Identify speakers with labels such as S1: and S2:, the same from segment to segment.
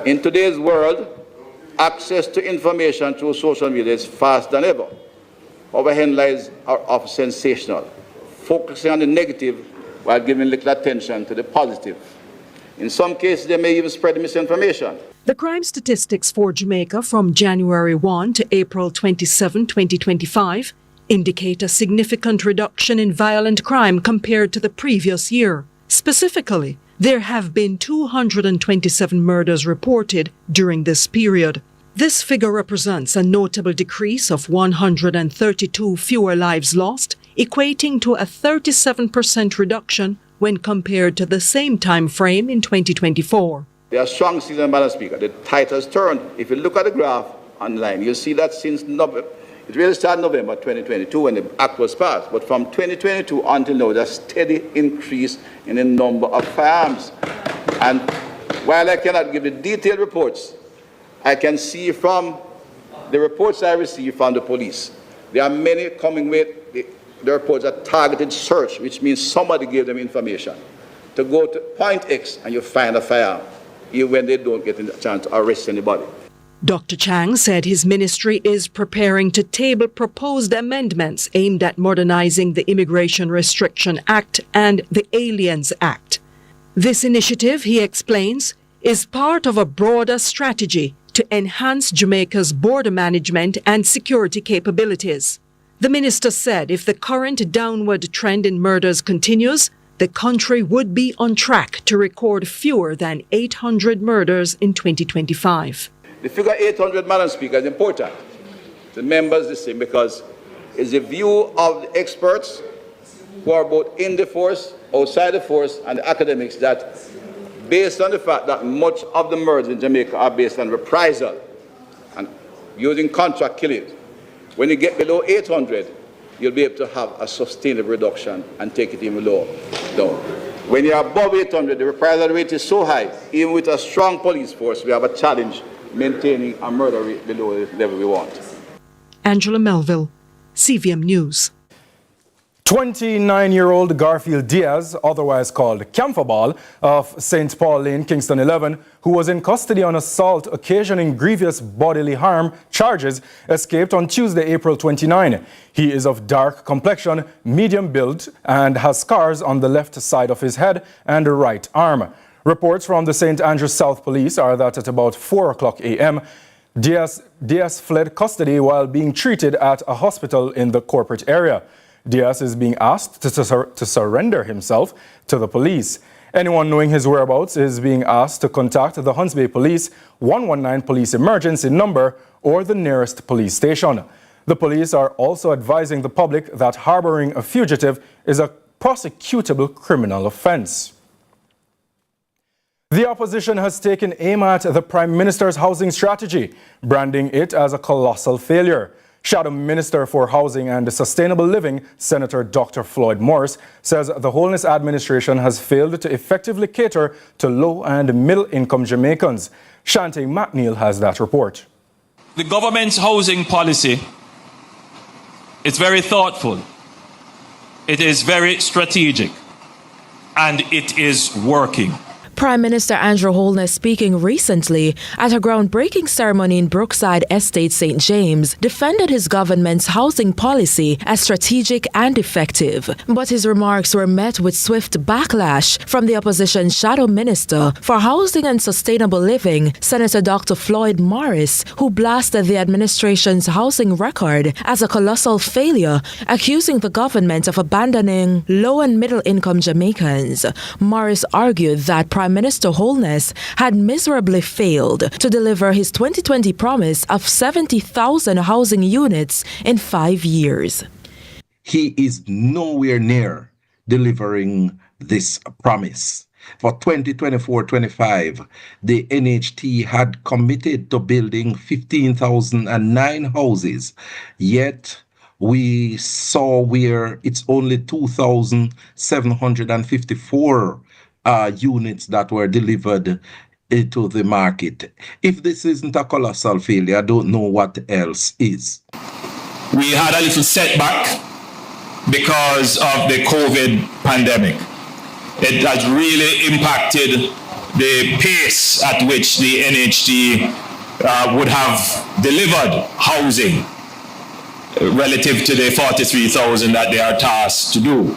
S1: In today's world, access to information through social media is faster than ever. Our headlines are often sensational, focusing on the negative while giving little attention to the positive. In some cases, they may even spread misinformation.
S2: The crime statistics for Jamaica from January 1 to April 27, 2025 indicate a significant reduction in violent crime compared to the previous year. Specifically, there have been 227 murders reported during this period. This figure represents a notable decrease of 132 fewer lives lost, equating to a 37% reduction when compared to the same time frame in 2024.
S1: There are strong signals, Madam Speaker. The tide has turned. If you look at the graph online, you'll see that since November, it really started November 2022 when the act was passed. But from 2022 until now, there's a steady increase in the number of firearms. And while I cannot give the detailed reports, I can see from the reports I receive from the police, there are many coming with the reports are targeted search, which means somebody gave them information to go to point X and you find a firearm, even when they don't get a chance to arrest anybody.
S2: Dr. Chang said his ministry is preparing to table proposed amendments aimed at modernizing the Immigration Restriction Act and the Aliens Act. This initiative, he explains, is part of a broader strategy to enhance Jamaica's border management and security capabilities. The minister said if the current downward trend in murders continues, the country would be on track to record fewer than 800 murders in 2025.
S1: The figure 800, Madam Speaker, is important. The members the same because it's the view of the experts who are both in the force, outside the force, and the academics that based on the fact that much of the murders in Jamaica are based on reprisal and using contract killing, when you get below 800, you'll be able to have a sustainable reduction and take it even lower down. When you're above 800, the reprisal rate is so high, even with a strong police force, we have a challenge maintaining a murder rate below the level we want.
S2: Angela Melville, CVM News.
S3: 29-year-old Garfield Diaz, otherwise called Camphor of St. Paul Lane, Kingston 11, who was in custody on assault occasioning grievous bodily harm charges, escaped on Tuesday, April 29. He is of dark complexion, medium build, and has scars on the left side of his head and right arm. Reports from the St. Andrews South Police are that at about 4:00 a.m., Diaz fled custody while being treated at a hospital in the corporate area. Diaz is being asked to surrender himself to the police. Anyone knowing his whereabouts is being asked to contact the Hunts Bay Police 119 Police Emergency number or the nearest police station. The police are also advising the public that harboring a fugitive is a prosecutable criminal offense. The opposition has taken aim at the Prime Minister's housing strategy, branding it as a colossal failure. Shadow Minister for Housing and Sustainable Living, Senator Dr. Floyd Morris, says the Holness administration has failed to effectively cater to low and middle-income Jamaicans. Shante McNeil has that report.
S4: The government's housing policy is very thoughtful, it is very strategic, and it is working.
S5: Prime Minister Andrew Holness, speaking recently at a groundbreaking ceremony in Brookside Estate, St. James, defended his government's housing policy as strategic and effective. But his remarks were met with swift backlash from the opposition's Shadow Minister for Housing and Sustainable Living, Senator Dr. Floyd Morris, who blasted the administration's housing record as a colossal failure, accusing the government of abandoning low and middle-income Jamaicans. Morris argued that Prime Minister Holness had miserably failed to deliver his 2020 promise of 70,000 housing units in 5 years.
S6: He is nowhere near delivering this promise. For 2024-25, the NHT had committed to building 15,009 houses, yet we saw where it's only 2,754 units that were delivered into the market. If this isn't a colossal failure, I don't know what else is.
S4: We had a little setback because of the COVID pandemic. It has really impacted the pace at which the NHT would have delivered housing relative to the 43,000 that they are tasked to do.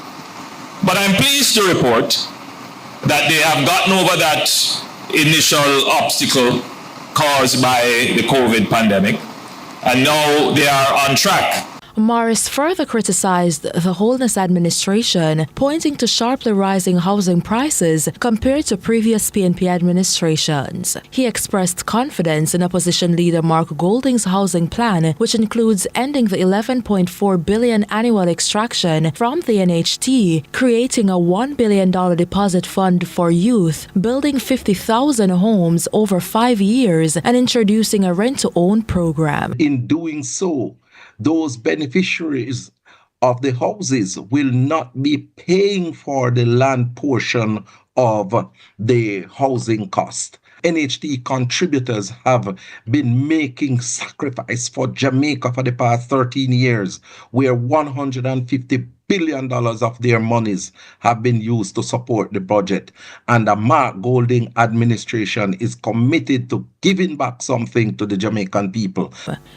S4: But I'm pleased to report that they have gotten over that initial obstacle caused by the COVID pandemic, and now they are on track.
S5: Morris further criticized the Holness administration, pointing to sharply rising housing prices compared to previous PNP administrations. He expressed confidence in opposition leader Mark Golding's housing plan, which includes ending the $11.4 billion annual extraction from the NHT, creating a $1 billion deposit fund for youth, building 50,000 homes over 5 years, and introducing a rent-to-own program.
S6: In doing so, those beneficiaries of the houses will not be paying for the land portion of the housing cost. NHT contributors have been making sacrifice for Jamaica for the past 13 years, where $150 billion of their monies have been used to support the budget. And the Mark Golding administration is committed to giving back something to the Jamaican people.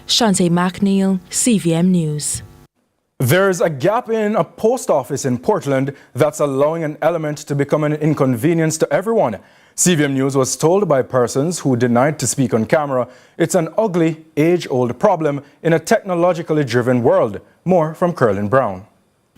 S5: Shante McNeil, CVM News.
S3: There's a gap in a post office in Portland that's allowing an element to become an inconvenience to everyone. CVM News was told by persons who denied to speak on camera it's an ugly, age-old problem in a technologically driven world. More from Curlin Brown.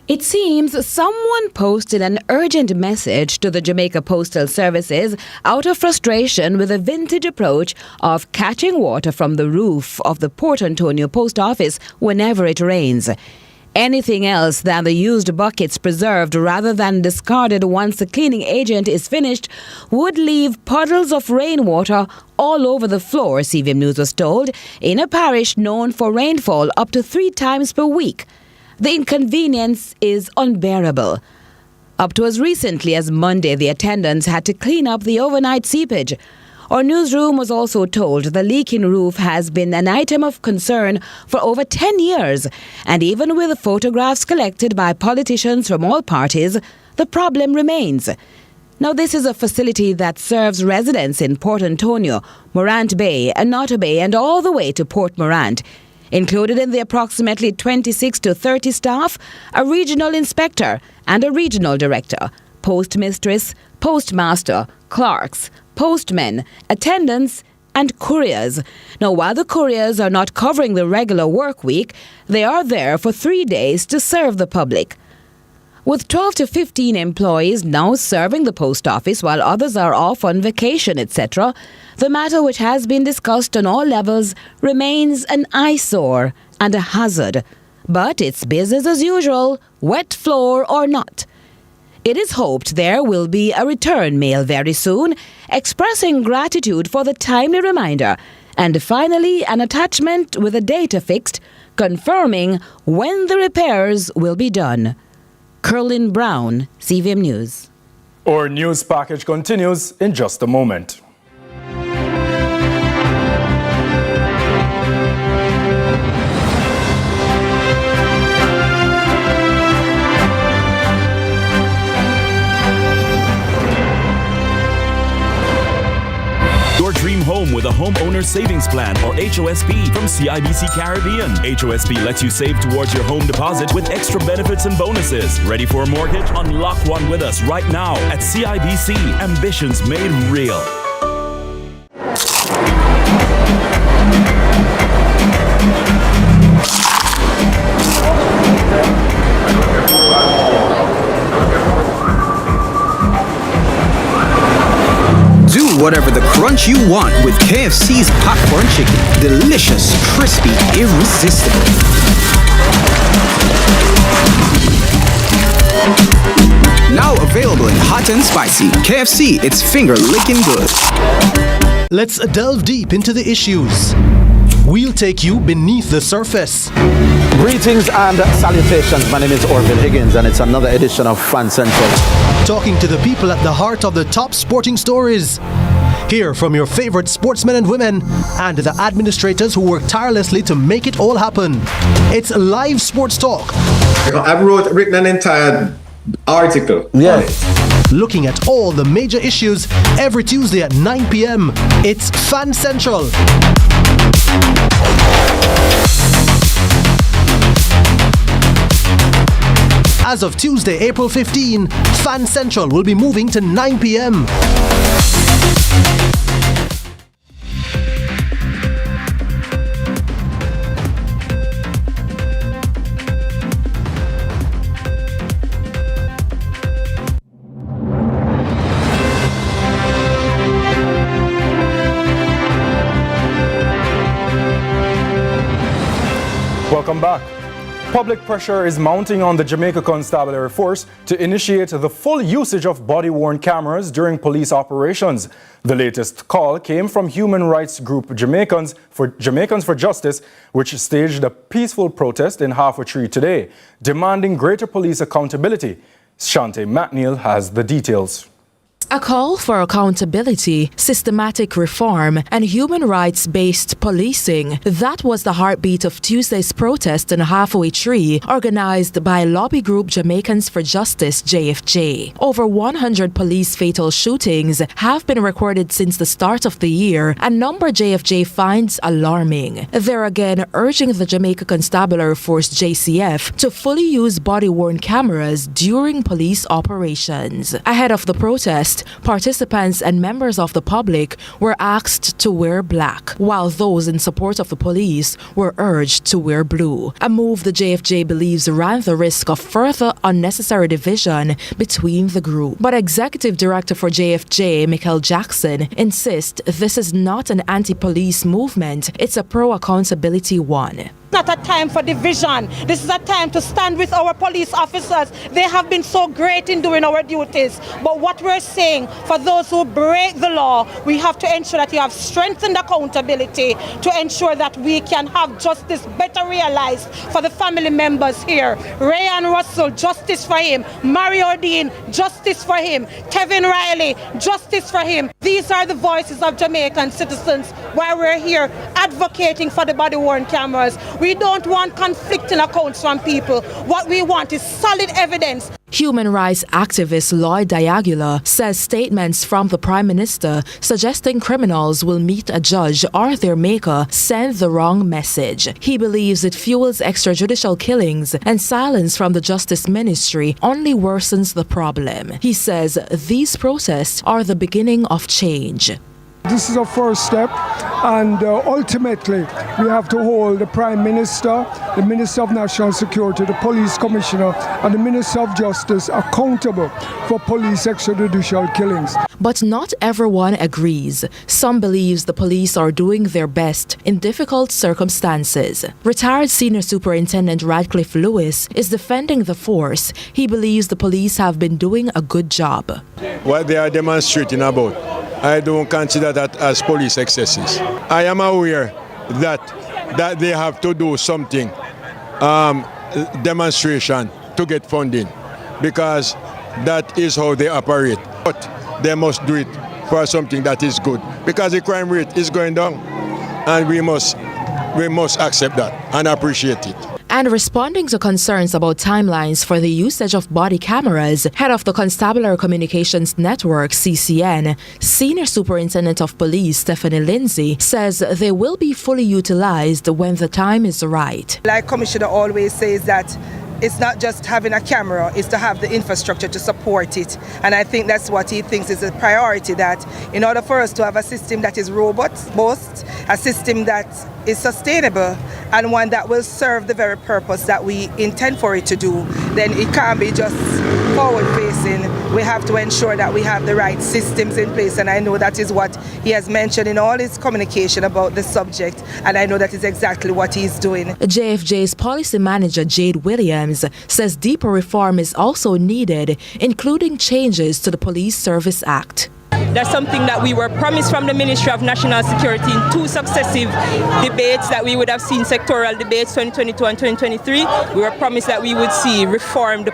S7: It seems someone posted an urgent message to the Jamaica Postal Services out of frustration with a vintage approach of catching water from the roof of the Port Antonio Post Office whenever it rains. Anything else than the used buckets preserved rather than discarded once the cleaning agent is finished would leave puddles of rainwater all over the floor, CVM News was told, in a parish known for rainfall up to 3 times per week. The inconvenience is unbearable. Up to as recently as Monday, the attendants had to clean up the overnight seepage. Our newsroom was also told the leaking roof has been an item of concern for over 10 years, and even with photographs collected by politicians from all parties, the problem remains. Now, this is a facility that serves residents in Port Antonio, Morant Bay, Annotto Bay, and all the way to Port Morant. Included in the approximately 26 to 30 staff, a regional inspector and a regional director, postmistress, postmaster, clerks, postmen, attendants, and couriers. Now, while the couriers are not covering the regular work week, they are there for 3 days to serve the public. With 12 to 15 employees now serving the post office while others are off on vacation, etc., the matter, which has been discussed on all levels, remains an eyesore and a hazard. But it's business as usual, wet floor or not. It is hoped there will be a return mail very soon, expressing gratitude for the timely reminder, and finally an attachment with a date affixed, confirming when the repairs will be done. Curlin Brown, CVM News.
S3: Our news package continues in just a moment.
S8: Your dream home with a homeowner savings plan, or HOSP, from CIBC Caribbean. HOSP lets you save towards your home deposit with extra benefits and bonuses. Ready for a mortgage? Unlock one with us right now at CIBC. Ambitions made real.
S9: Do whatever the crunch you want with KFC's popcorn chicken. Delicious, crispy, irresistible. Now available in hot and spicy. KFC, it's finger-licking good.
S10: Let's delve deep into the issues. We'll take you beneath the surface.
S11: Greetings and salutations. My name is Orville Higgins, and it's another edition of Fan Central.
S10: Talking to the people at the heart of the top sporting stories. Hear from your favorite sportsmen and women and the administrators who work tirelessly to make it all happen. It's live sports talk.
S12: I've written an entire article.
S11: Yes.
S10: Looking at all the major issues every Tuesday at 9 p.m. It's Fan Central. As of Tuesday, April 15, Fan Central will be moving to 9 p.m.
S3: Welcome back. Public pressure is mounting on the Jamaica Constabulary Force to initiate the full usage of body-worn cameras during police operations. The latest call came from human rights group Jamaicans for Justice, which staged a peaceful protest in Half a Tree today, demanding greater police accountability. Shante McNeil has the details.
S5: A call for accountability, systematic reform, and human rights-based policing. That was the heartbeat of Tuesday's protest in Halfway Tree, organized by lobby group Jamaicans for Justice, JFJ. Over 100 police fatal shootings have been recorded since the start of the year, a number JFJ finds alarming. They're again urging the Jamaica Constabulary Force, JCF, to fully use body-worn cameras during police operations. Ahead of the protest, participants and members of the public were asked to wear black, while those in support of the police were urged to wear blue, a move the JFJ believes ran the risk of further unnecessary division between the group. But Executive Director for JFJ, Michael Jackson, insists this is not an anti-police movement, it's a pro-accountability one.
S13: Not a time for division. This is a time to stand with our police officers. They have been so great in doing our duties. But what we're saying, for those who break the law, we have to ensure that you have strengthened accountability to ensure that we can have justice better realized for the family members here. Rayan Russell, justice for him. Mario Dean, justice for him. Kevin Riley, justice for him. These are the voices of Jamaican citizens while we're here advocating for the body-worn cameras. We don't want conflicting accounts from people. What we want is solid evidence.
S5: Human rights activist Lloyd Diagula says statements from the Prime Minister suggesting criminals will meet a judge or their maker send the wrong message. He believes it fuels extrajudicial killings, and silence from the Justice Ministry only worsens the problem. He says these protests are the beginning of change.
S14: This is a first step, and ultimately we have to hold the Prime Minister, the Minister of National Security, the Police Commissioner and the Minister of Justice accountable for police extrajudicial killings.
S5: But not everyone agrees. Some believes the police are doing their best in difficult circumstances. Retired Senior Superintendent Radcliffe Lewis is defending the force. He believes the police have been doing a good job.
S15: What they are demonstrating about, I don't consider that as police excesses. I am aware that they have to do something, demonstration to get funding, because that is how they operate. But they must do it for something that is good, because the crime rate is going down, and we must accept that and appreciate it.
S5: And responding to concerns about timelines for the usage of body cameras, head of the Constabulary Communications Network, CCN, Senior Superintendent of Police Stephanie Lindsay, says they will be fully utilized when the time is right.
S16: Like Commissioner always says that it's not just having a camera, it's to have the infrastructure to support it. And I think that's what he thinks is a priority, that in order for us to have a system that is robust, a system that is sustainable, and one that will serve the very purpose that we intend for it to do, then it can't be just forward-facing. We have to ensure that we have the right systems in place, and I know that is what he has mentioned in all his communication about the subject, and I know that is exactly what he's doing.
S5: JFJ's policy manager, Jade Williams, says deeper reform is also needed, including changes to the Police Service Act.
S17: That's something that we were promised from the Ministry of National Security in two successive debates that we would have seen, sectoral debates 2022 and 2023. We were promised that we would see reformed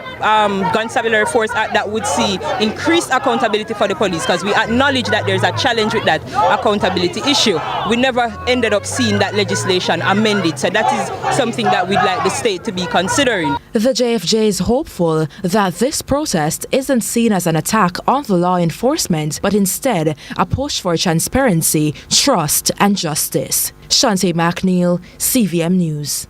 S17: Constabulary Force Act that would see increased accountability for the police, because we acknowledge that there's a challenge with that accountability issue. we never ended up seeing that legislation amended. So that is something that we'd like the state to be considering.
S5: The JFJ is hopeful that this protest isn't seen as an attack on the law enforcement, but instead a push for transparency, trust, and justice. Shante McNeil, CVM News.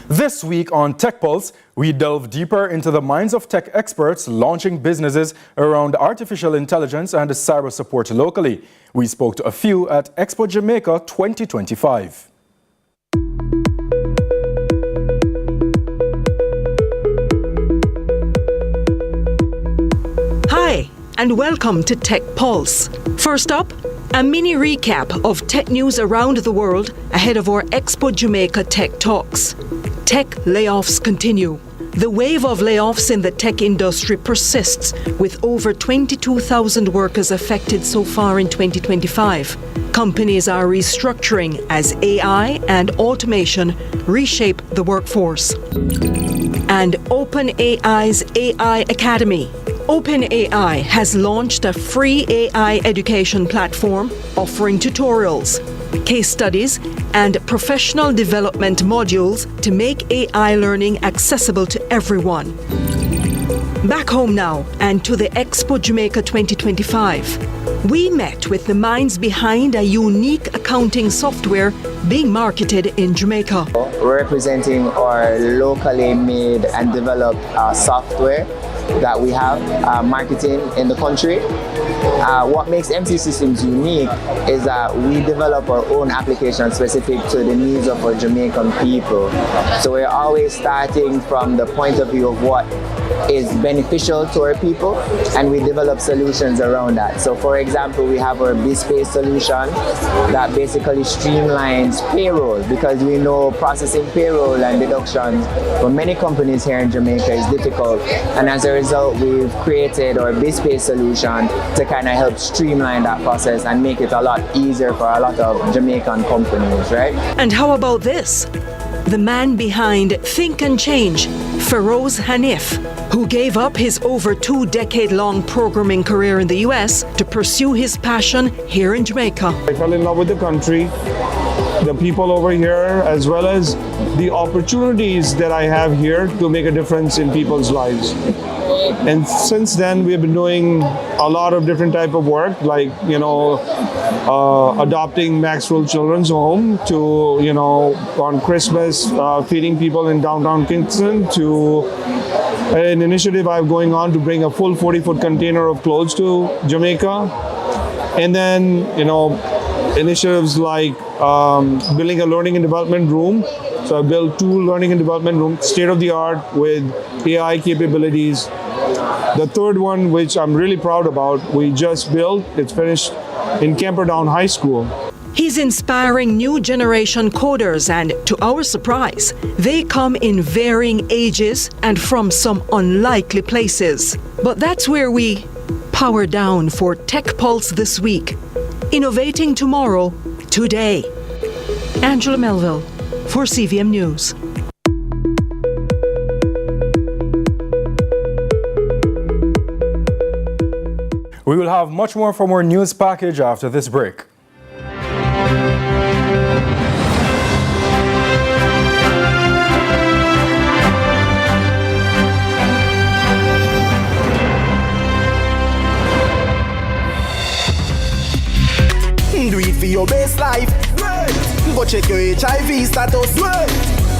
S3: This week on Tech Pulse, we delve deeper into the minds of tech experts launching businesses around artificial intelligence and cyber support locally. We spoke to a few at Expo Jamaica 2025.
S2: Hi, and welcome to Tech Pulse. First up, a mini recap of tech news around the world ahead of our Expo Jamaica Tech Talks. Tech layoffs continue. The wave of layoffs in the tech industry persists, with over 22,000 workers affected so far in 2025. Companies are restructuring as AI and automation reshape the workforce. And OpenAI's AI Academy. OpenAI has launched a free AI education platform offering tutorials, case studies, and professional development modules to make AI learning accessible to everyone. Back home now and to the Expo Jamaica 2025. We met with the minds behind a unique accounting software being marketed in Jamaica.
S12: We're representing our locally made and developed software that we have marketing in the country. What makes MC Systems unique is that we develop our own application specific to the needs of our Jamaican people. So we're always starting from the point of view of what is beneficial to our people, and we develop solutions around that. So for example, we have our BizPay solution that basically streamlines payroll, because we know processing payroll and deductions for many companies here in Jamaica is difficult, and as a result we've created our BizPay solution to kind of help streamline that process and make it a lot easier for a lot of Jamaican companies, right?
S2: And how about this? The man behind Think and Change, Feroz Hanif, who gave up his over 2-decade-long programming career in the US to pursue his passion here in Jamaica.
S18: I fell in love with the country, the people over here, as well as the opportunities that I have here to make a difference in people's lives. And since then, we've been doing a lot of different type of work, like, adopting Maxwell Children's Home to, on Christmas, feeding people in downtown Kingston, to an initiative I have going on to bring a full 40-foot container of clothes to Jamaica. And then, initiatives like building a learning and development room. So I built 2 learning and development rooms, state-of-the-art with AI capabilities. The third one, which I'm really proud about, we just built, it's finished in Camperdown High School.
S2: He's inspiring new generation coders, and to our surprise, they come in varying ages and from some unlikely places. But that's where we power down for Tech Pulse this week. Innovating tomorrow, today. Angela Melville for CVM News.
S3: We will have much more from our news package after this break.
S19: Do it for your best life. Go check your HIV status.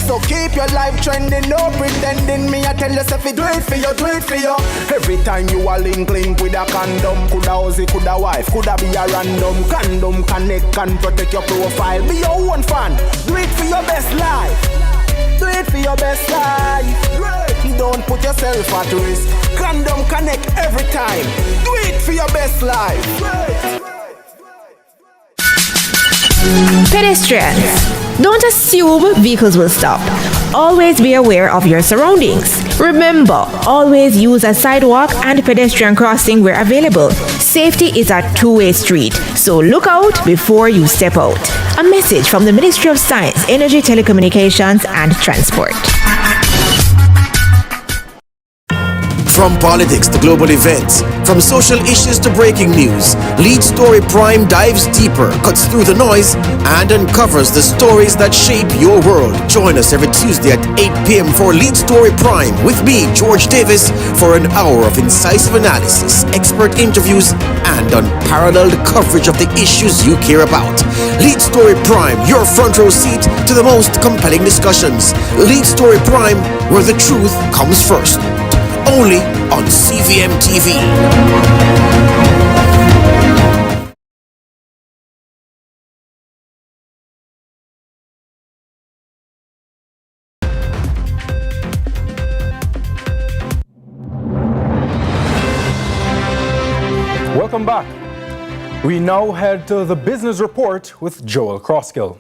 S19: So keep your life trending, no pretending. Me I tell yourself do it for you, do it for you. Every time you are link with a condom, coulda husband, coulda wife, coulda be a random. Condom connect and protect your profile. Be your own fan. Do it for your best life. Do it for your best life. Don't put yourself at risk. Condom connect every time. Do it for your best life.
S20: Pedestrians, don't assume vehicles will stop. Always be aware of your surroundings. Remember, always use a sidewalk and pedestrian crossing where available. Safety is a two-way street, so look out before you step out. A message from the Ministry of Science, Energy, Telecommunications and Transport.
S21: From politics to global events, from social issues to breaking news, Lead Story Prime dives deeper, cuts through the noise, and uncovers the stories that shape your world. Join us every Tuesday at 8 p.m. for Lead Story Prime with me, George Davis, for an hour of incisive analysis, expert interviews, and unparalleled coverage of the issues you care about. Lead Story Prime, your front row seat to the most compelling discussions. Lead Story Prime, where the truth comes first. Only on CVM TV.
S3: Welcome back. We now head to the business report with Joel Crosskill.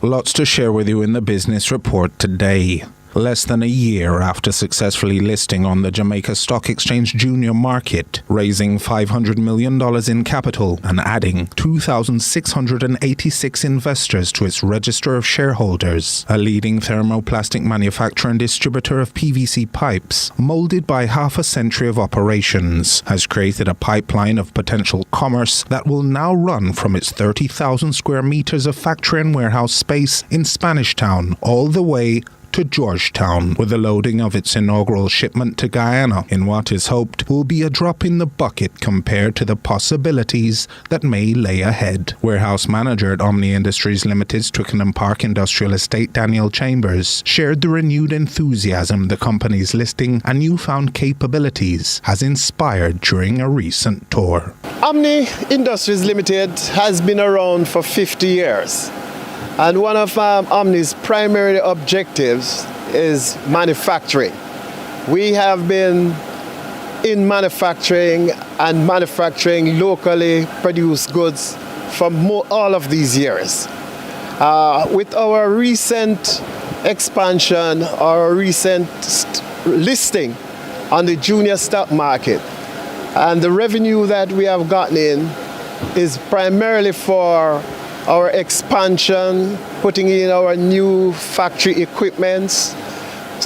S22: Lots to share with you in the business report today. Less than a year after successfully listing on the Jamaica Stock Exchange junior market, raising $500 million in capital and adding 2,686 investors to its register of shareholders, a leading thermoplastic manufacturer and distributor of PVC pipes, molded by half a century of operations, has created a pipeline of potential commerce that will now run from its 30,000 square meters of factory and warehouse space in Spanish Town all the way to Georgetown, with the loading of its inaugural shipment to Guyana in what is hoped will be a drop in the bucket compared to the possibilities that may lay ahead. Warehouse manager at Omni Industries Limited's Twickenham Park Industrial Estate, Daniel Chambers, shared the renewed enthusiasm the company's listing and newfound capabilities has inspired during a recent tour.
S23: Omni Industries Limited has been around for 50 years. And one of Omni's primary objectives is manufacturing. We have been in manufacturing and manufacturing locally produced goods for all of these years. With our recent expansion, our recent listing on the junior stock market, and the revenue that we have gotten in is primarily for our expansion, putting in our new factory equipments,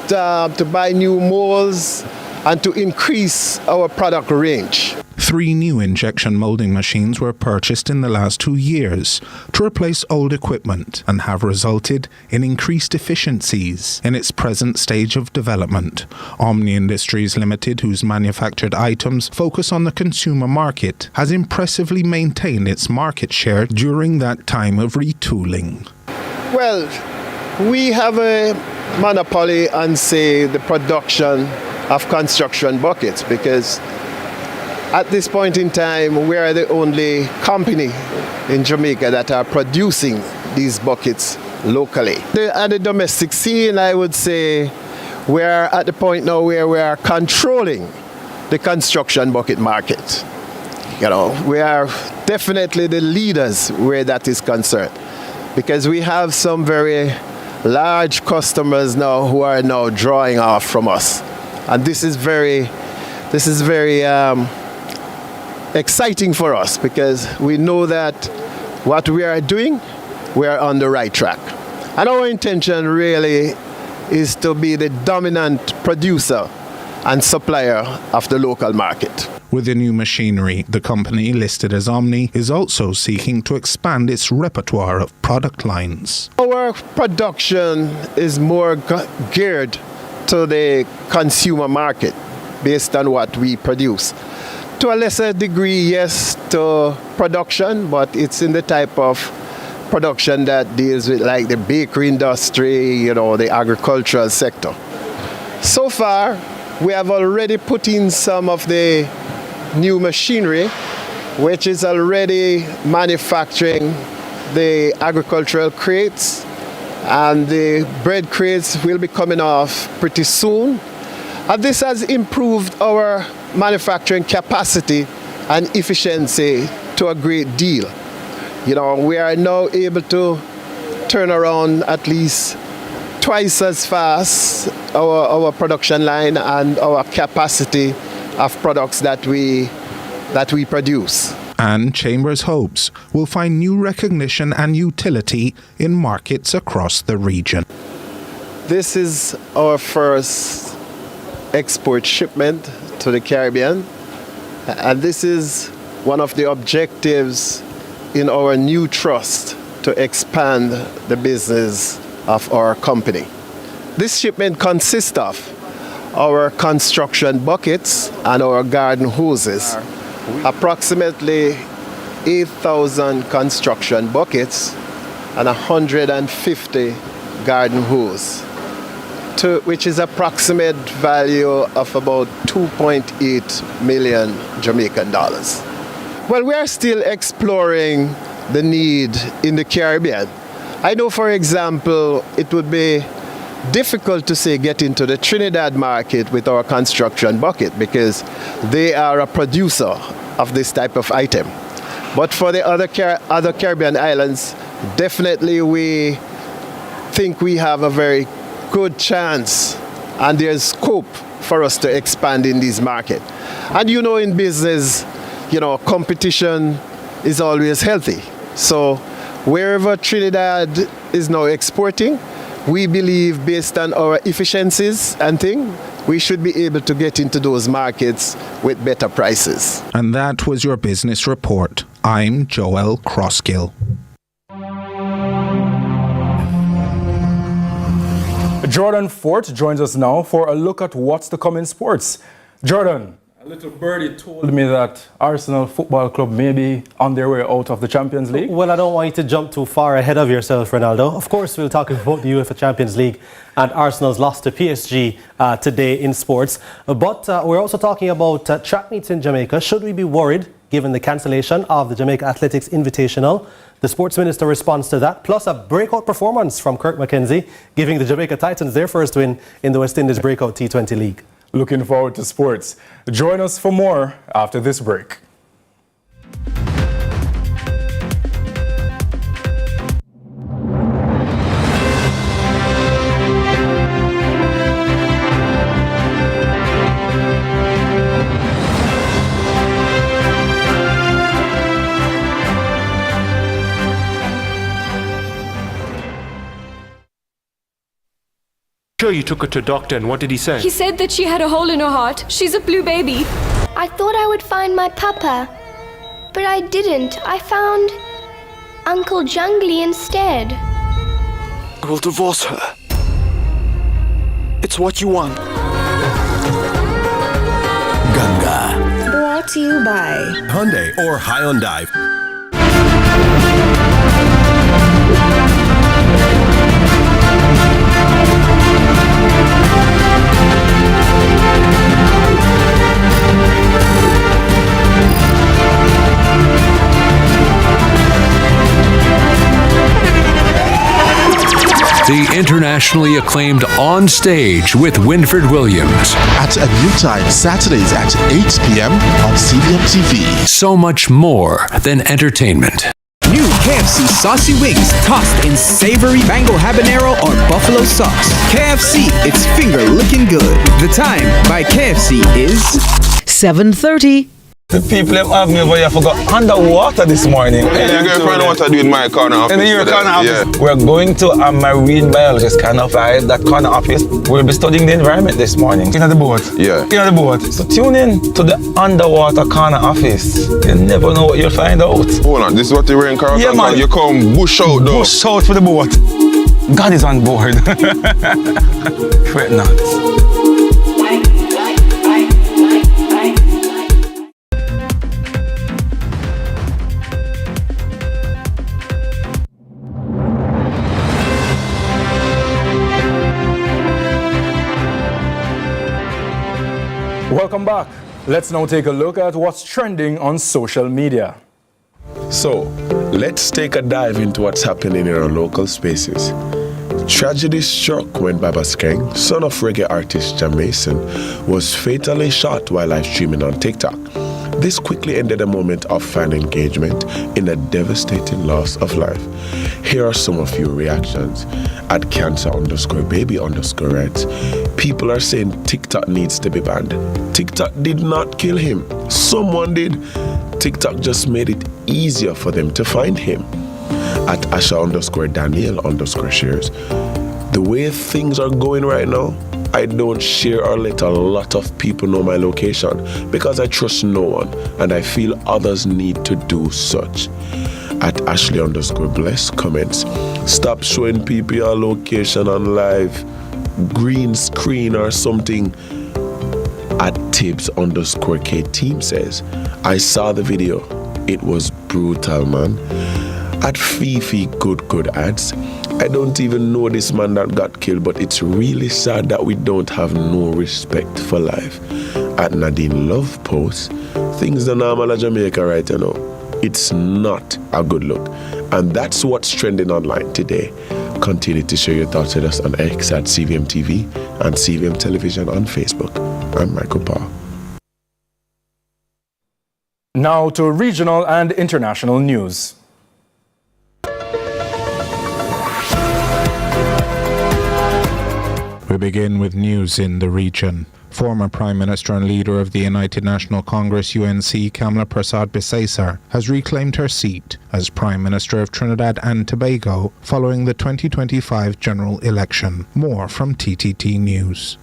S23: to buy new molds, and to increase our product range.
S22: 3 new injection molding machines were purchased in the last 2 years to replace old equipment and have resulted in increased efficiencies in its present stage of development. Omni Industries Limited, whose manufactured items focus on the consumer market, has impressively maintained its market share during that time of retooling.
S23: Well, we have a monopoly on, say, the production of construction buckets, because at this point in time, we are the only company in Jamaica that are producing these buckets locally. At the domestic scene, I would say we are at the point now where we are controlling the construction bucket market. You know, we are definitely the leaders where that is concerned, because we have some very large customers now who are now drawing off from us. And this is very exciting for us, because we know that what we are doing, we are on the right track. And our intention really is to be the dominant producer and supplier of the local market.
S22: With the new machinery, the company, listed as Omni, is also seeking to expand its repertoire of product lines.
S23: Our production is more geared to the consumer market based on what we produce. To a lesser degree, yes, to production, but it's in the type of production that deals with like the bakery industry, you know, the agricultural sector. So far, we have already put in some of the new machinery, which is already manufacturing the agricultural crates, and the bread crates will be coming off pretty soon. And this has improved our manufacturing capacity and efficiency to a great deal. You know, we are now able to turn around at least twice as fast our production line and our capacity of products that we produce.
S22: And Chambers hopes will find new recognition and utility in markets across the region.
S23: This is our first export shipment to the Caribbean, and this is one of the objectives in our new trust to expand the business of our company. This shipment consists of our construction buckets and our garden hoses, approximately 8,000 construction buckets and 150 garden hose, which is approximate value of about 2.8 million Jamaican dollars. Well, we are still exploring the need in the Caribbean. I know, for example, it would be difficult to say get into the Trinidad market with our construction bucket because they are a producer of this type of item. But for the other Caribbean islands, definitely we think we have a very good chance and there's scope for us to expand in this market. And you know, in business, competition is always healthy. So wherever Trinidad is now exporting, we believe based on our efficiencies and things, we should be able to get into those markets with better prices.
S22: And that was your business report. I'm Joel Crosskill.
S3: Jordan Fort joins us now for a look at what's to come in sports. Jordan, a little birdie told me that Arsenal Football Club may be on their way out of the Champions League.
S1: Well, I don't want you to jump too far ahead of yourself, Ronaldo. Of course, we'll talk about the UEFA Champions League and Arsenal's loss to PSG today in sports. But we're also talking about track meets in Jamaica. Should we be worried given the cancellation of the Jamaica Athletics Invitational? The sports minister responds to that, plus a breakout performance from Kirk McKenzie, giving the Jamaica Titans their first win in the West Indies Breakout T20 League.
S3: Looking forward to sports. Join us for more after this break.
S4: Sure, you took her to a doctor, and what did he say?
S6: He said that she had a hole in her heart. She's a blue baby.
S24: I thought I would find my papa, but I didn't. I found Uncle Jungly instead.
S25: I will divorce her. It's what you want.
S26: Ganga.
S27: Brought to you by
S26: Hyundai or Hyundai. The internationally acclaimed On Stage with Winford Williams.
S28: At a new time, Saturdays at 8 p.m. on CVM TV.
S26: So much more than entertainment.
S9: New KFC saucy wings tossed in savory mango habanero or buffalo sauce. KFC, it's finger looking good. The time by KFC is
S29: 7:30.
S30: The people have me over here forgot underwater this morning.
S31: Yeah, your girlfriend know what I do in my corner office.
S30: In your corner office.
S31: Yeah.
S30: We're going to a marine biologist kind of that corner office. We'll be studying the environment this morning. In the boat.
S31: Yeah.
S30: In the boat. So tune in to the underwater corner office. You never know what you'll find out.
S31: Hold on, this is what you're wearing, Carl?
S30: Yeah, man.
S31: You come bush out though.
S30: Bush out for the boat. God is on board. Fret not.
S3: Welcome back. Let's now take a look at what's trending on social media.
S32: So, let's take a dive into what's happening in our local spaces. Tragedy struck when Baba Skeng, son of reggae artist Jam Mason, was fatally shot while live streaming on TikTok. This quickly ended a moment of fan engagement in a devastating loss of life. Here are some of your reactions. At cancer_baby_reds, people are saying TikTok needs to be banned. TikTok did not kill him. Someone did. TikTok just made it easier for them to find him. At Asha_Daniel_shares. The way things are going right now, I don't share or let a lot of people know my location because I trust no one and I feel others need to do such. At Ashley_Bless comments, stop showing people your location on live green screen or something. At Tibbs_K team says, I saw the video. It was brutal, man. At Fifi good ads, I don't even know this man that got killed, but it's really sad that we don't have no respect for life. At Nadine Love posts, things are normal in Jamaica right now. It's not a good look. And that's what's trending online today. Continue to share your thoughts with us on X at CVM TV and CVM Television on Facebook. I'm Michael Parr.
S3: Now to regional and international news.
S22: We begin with news in the region. Former Prime Minister and leader of the United National Congress UNC, Kamala Persad-Bissessar, has reclaimed her seat as Prime Minister of Trinidad and Tobago following the 2025 general election. More from TTT News.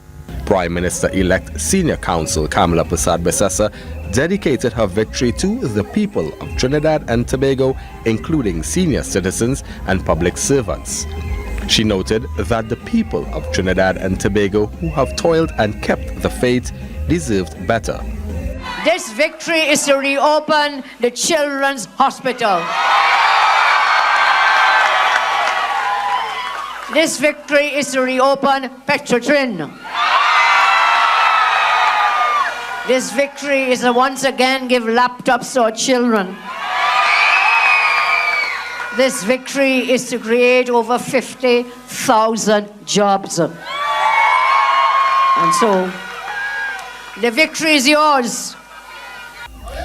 S5: Prime Minister-elect Senior Counsel Kamala Persad-Bissessar dedicated her victory to the people of Trinidad and Tobago, including senior citizens and public servants. She noted that the people of Trinidad and Tobago who have toiled and kept the faith deserved better.
S7: This victory is to reopen the Children's Hospital. This victory is to reopen Petrotrin. This victory is to once again give laptops to our children. This victory is to create over 50,000 jobs. And so, the victory is yours.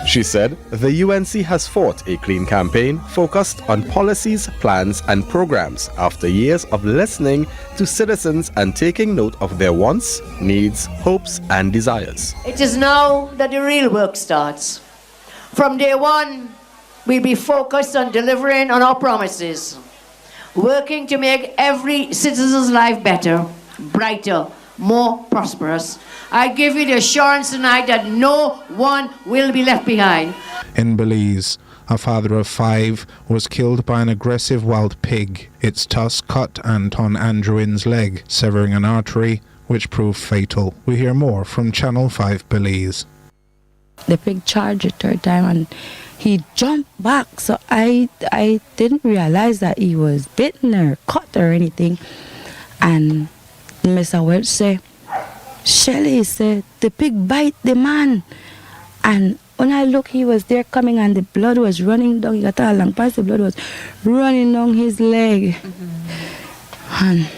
S5: She said the UNC has fought a clean campaign focused on policies, plans and programs after years of listening to citizens and taking note of their wants, needs, hopes and desires.
S7: It is now that the real work starts. From day one, we'll be focused on delivering on our promises, working to make every citizen's life better, brighter, more prosperous. I give you the assurance tonight that no one will be left behind.
S22: In Belize, a father of 5 was killed by an aggressive wild pig. Its tusk cut Anton Andrewin's leg, severing an artery, which proved fatal. We hear more from Channel 5 Belize.
S8: The pig charged a third time and he jumped back, so I didn't realize that he was bitten or cut or anything. And Mr. Welch said, Shelley said, the pig bite the man. And when I look, he was there coming and the blood was running down. He got a long pass, the blood was running down his leg. And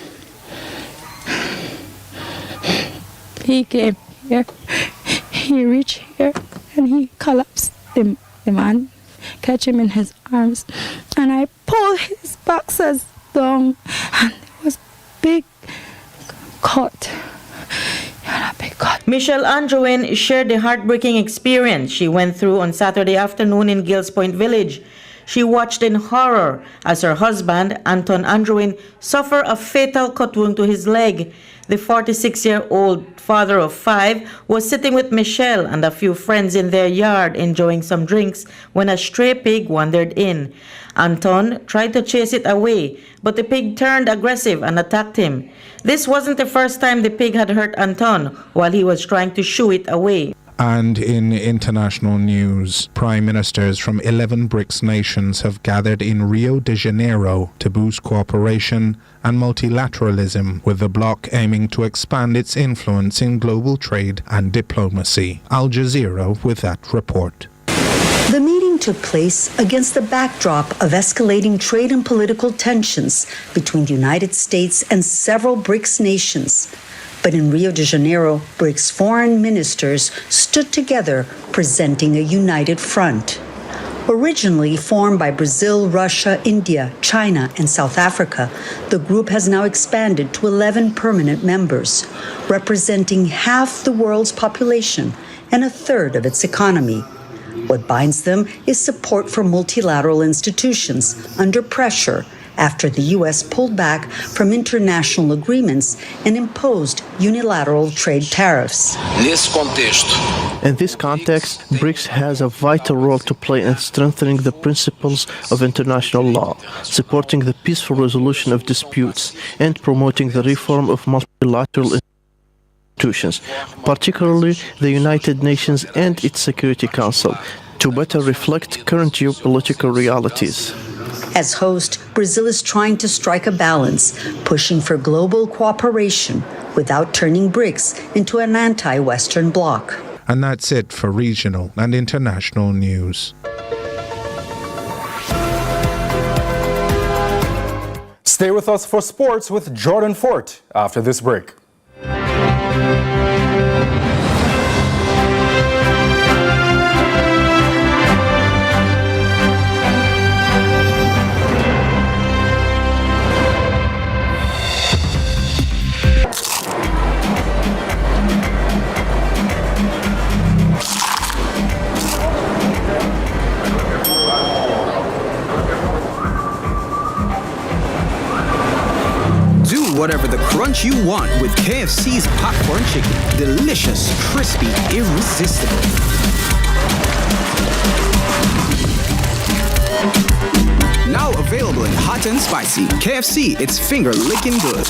S8: he came here, he reached here and he collapsed. The man catch him in his arms and I pulled his boxers down and there was big cut.
S10: Michelle Andrewin shared the heartbreaking experience she went through on Saturday afternoon in Gills Point Village. She watched in horror as her husband, Anton Andrewin, suffered a fatal cut wound to his leg. The 46-year-old father of 5 was sitting with Michelle and a few friends in their yard enjoying some drinks when a stray pig wandered in. Anton tried to chase it away, but the pig turned aggressive and attacked him. This wasn't the first time the pig had hurt Anton while he was trying to shoo it away.
S22: And in international news, prime ministers from 11 BRICS nations have gathered in Rio de Janeiro to boost cooperation and multilateralism, with the bloc aiming to expand its influence in global trade and diplomacy. Al Jazeera with that report.
S11: The meeting took place against the backdrop of escalating trade and political tensions between the United States and several BRICS nations. But in Rio de Janeiro, BRICS foreign ministers stood together, presenting a united front. Originally formed by Brazil, Russia, India, China, and South Africa, the group has now expanded to 11 permanent members, representing half the world's population and a third of its economy. What binds them is support for multilateral institutions under pressure after the U.S. pulled back from international agreements and imposed unilateral trade tariffs.
S2: In this context, BRICS has a vital role to play in strengthening the principles of international law, supporting the peaceful resolution of disputes, and promoting the reform of multilateral institutions, particularly the United Nations and its Security Council, to better reflect current geopolitical realities.
S11: As host, Brazil is trying to strike a balance, pushing for global cooperation without turning BRICS into an anti-Western bloc.
S22: And that's it for regional and international news.
S3: Stay with us for sports with Jordan Fort after this break.
S9: Whatever the crunch you want with KFC's popcorn chicken. Delicious, crispy, irresistible. Now available in hot and spicy. KFC, it's finger-licking good.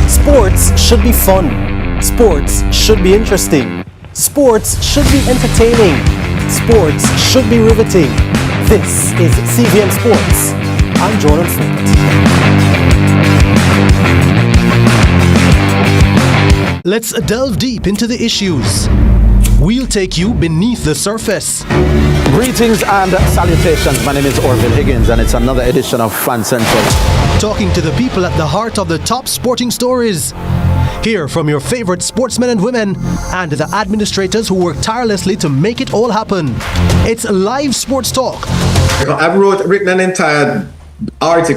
S1: Sports should be fun. Sports should be interesting. Sports should be entertaining. Sports should be riveting. This is CVM Sports. I'm Jordan Fort. Let's delve deep into the issues. We'll take you beneath the surface.
S12: Greetings and salutations. My name is Orville Higgins and it's another edition of Fan Central.
S1: Talking to the people at the heart of the top sporting stories. Hear from your favorite sportsmen and women and the administrators who work tirelessly to make it all happen. It's live sports talk.
S13: I've written an entire article